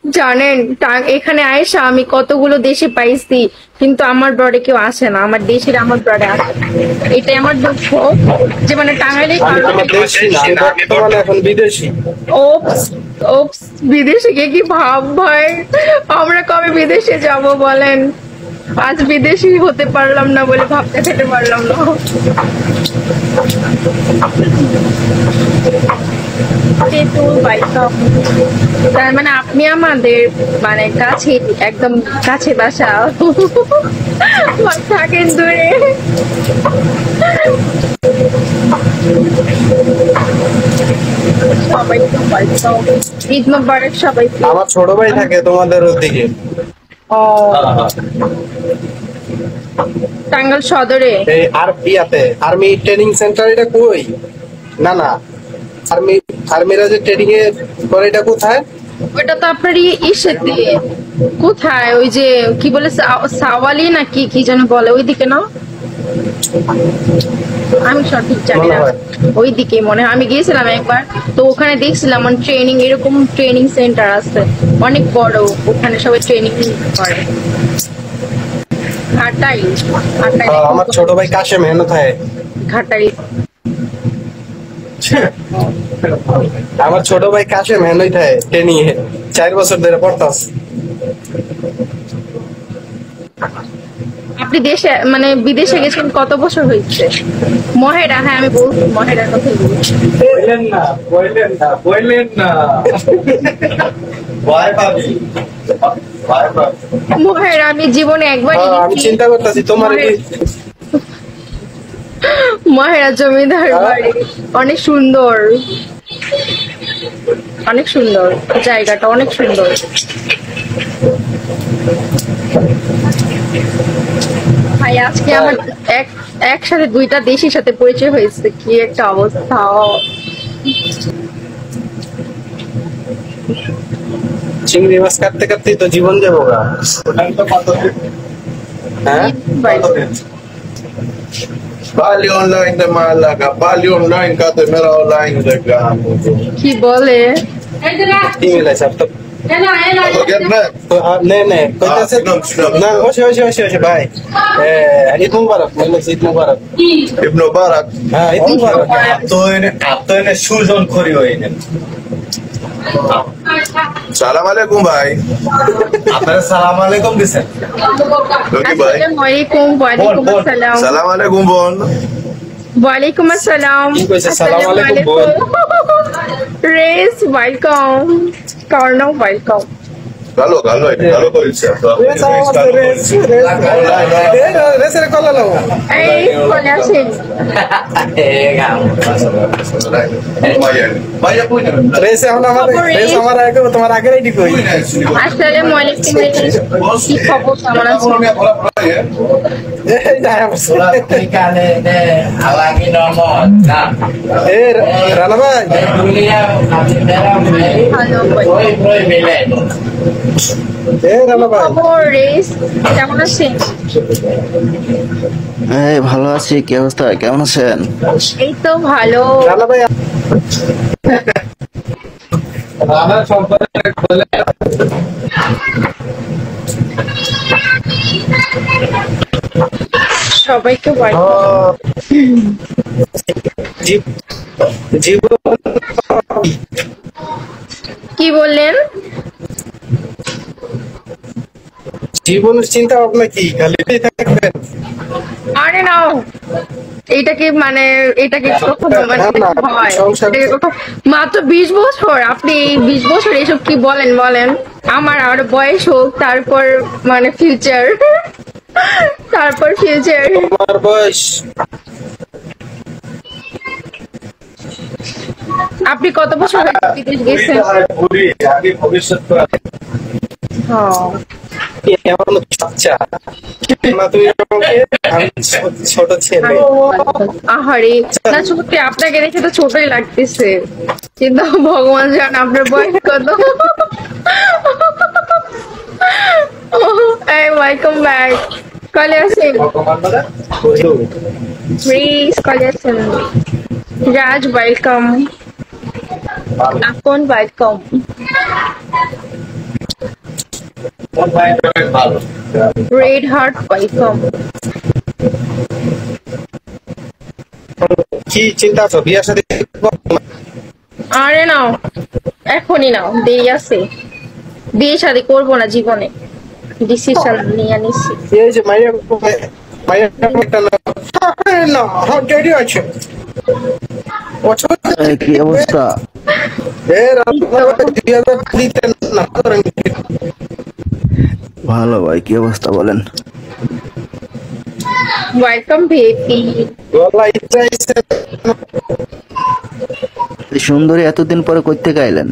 জানেন এখানে আয়েশা আমি কতগুলো দেশে পাইছি, কিন্তু আমার ব্রডে কেউ আসে না, আমার দেশের আমার ব্রডে আসে না। এটাই আমার দুঃখ, যে মানে টাঙ্গাইলে আমি তোমার দেশি না, আমি বর্তমানে এখন বিদেশি। ওপস, ওপস, বিদেশে গিয়ে কি ভাব ভাই, আমরা কবে বিদেশে যাব বলেন? আজ বিদেশি হতে পারলাম না বলে ভাবতে খেতে পারলাম না। তেঁতুল বাইকাপ, তার মানে আপনি আমাদের মানে কাছে, একদম কাছে বাসা, থাকেন দূরে। সবাইকে বাইকাপ, ঈদ মোবারক সবাইকে। আমার ছোট ভাই থাকে তোমাদের ওদিকে। ও, টাঙ্গাইল সদরে। এই আর ইয়াতে আর্মি ট্রেনিং সেন্টার, এটা কই? না না, আর্মি, আর্মিরা যে ট্রেনিং এ করে, এটা কোথায়? ওটা তো আপনার ইসেতে, কোথায় ওই যে কি বলে সাওয়ালি না কি কি যেন বলে, ওইদিকে না? আমি সঠিক জানি মনে না, হয়। ওইদিকে মনে হয়। আমি গিয়েছিলাম একবার, তো ওখানে দেখছিলাম ট্রেনিং, এরকম ট্রেনিং সেন্টার আছে অনেক বড়, ওখানে সবাই ট্রেনিং করে। ঘাটাই, ঘাটাই, আমার ছোট ভাই কাশেম হেন থাকে। ঘাটাই। আমার ছোট ভাই কাশেম হেনই থাকে ট্রেনিং এ, 4 বছর ধরে পড়তাস। আপনি দেশে মানে বিদেশে গেছেন কত বছর হয়েছে? মহেরা, হ্যাঁ আমি বলছি, মহেরার কথাই বলছি। বললেন না, বললেন না, বললেন না। ভয় পাবি, ভয় পাবি। মহেরা আমি জীবনে একবারই আমি গেছি। চিন্তা করতেছি তোমার কি মহেরা জমিদার বাড়ি, অনেক সুন্দর, অনেক সুন্দর জায়গাটা, অনেক সুন্দর। ভাই আজকে আমার এক একসাথে দুইটা দেশের সাথে পরিচয় হয়েছে, কি একটা অবস্থা। চিংড়ি মাছ কাটতে কাটতেই তো জীবন যাবো গা। ওখানে তো কতদিন, হ্যাঁ, কতদিন? Bali online de Malaga, Bali online का तो मेरा online देखा मुझे। কি বলে? কি মিলাইছে আর তো तो क्या मैं নে নে কইতাছে শুনুন, শুনুন। না, ওসে ভাই, ঈদ মুবারক, মানে ঈদ মুবারক। इब्न मुबारक হ্যাঁ, ঈদ মুবারক। आप तो इन्हें सुजन खोरी हो इन्हें। सलाम अलैकुम भाई। আপনারা সালাম আলাইকুম দিছেন। लोकी भाई আসসালামু আলাইকুম। ওয়ালাইকুম বল। আসসালাম। सलाम अलैकुम बोल। ওয়ালাইকুম আসসালাম। কি কইছে? সালাম আলাইকুম বল। রেস ওয়েলকাম, কর্নো ওয়েলকাম। गालो गालो गालो को इच्छा রেসের কলা লাও। এই কোনে আছেন? भाई कोई नहीं রেস এখন রেস আমার আগে, তোমার আগের আইডি কই? আসসালামু আলাইকুম। কি খবর, কেমন আছেন? এই যায় বসে। Africane de Alagi Nomor. Nah, এ রানা ভাই, dunia primera vez ভালো hoy prohibiré. এ রানা ভাই, খবর রেস, কেমন আছেন? এই ভালো আছি। কি অবস্থা, কেমন আছেন? এই তো ভালো। রানা ভাই রানার সম্পর্কে বলে সবাইকে ওয়েলকাম। জীবন কি বললেন? জীবনের চিন্তা ভাবনা কি, খালি থাকবেন? আরে না, এইটাকে মানে এটাকে কখনো মানে না, হয় সংসার- এটাকে মাত্র 20 বছর, আপনি 20 বছর এসব কি বলেন বলেন? আমার আরো বয়স হোক, তারপর মানে ফিউচার, তারপর ফিউচার। তোমার বয়স আপনি কত বছর হয়েছে বিদেশ গেছেন? পুরি আগে ভবিষ্যৎ করা। হ্যাঁ, এমন বাচ্চা না, তুমি আমাকে, আমি ছোট ছেলে। আহারে না, সত্যি আপনাকে দেখে তো ছোটই লাগতেছে, কিন্তু ভগবান জান আপনার বয়স কত। এই ওয়েলকাম ব্যাক, কলে আছেন? প্লিজ কলে আছেন? রাজ ওয়েলকাম, আপন ওয়েলকাম। ওর মাইন্ড অনেক ভালো। রেড হার্ট পাইকাম। কি চিন্তা আছো বিয়ের সাথে? আরে নাও, এখনই নাও, দেরি আছে। বিয়ে শাদী করবো না জীবনে, ডিসিশন নিয়ে নিছি। এই যে মাইয়া মাইয়া একটা না হট ডেডি আছে। এই, কি অবস্থা? এ রাত 2020 না ভালো ভাই, কি অবস্থা বলেন? Welcome VP. গলা ইচ্ছা এই সুন্দরী এতদিন পরে কই থেকে আইলেন?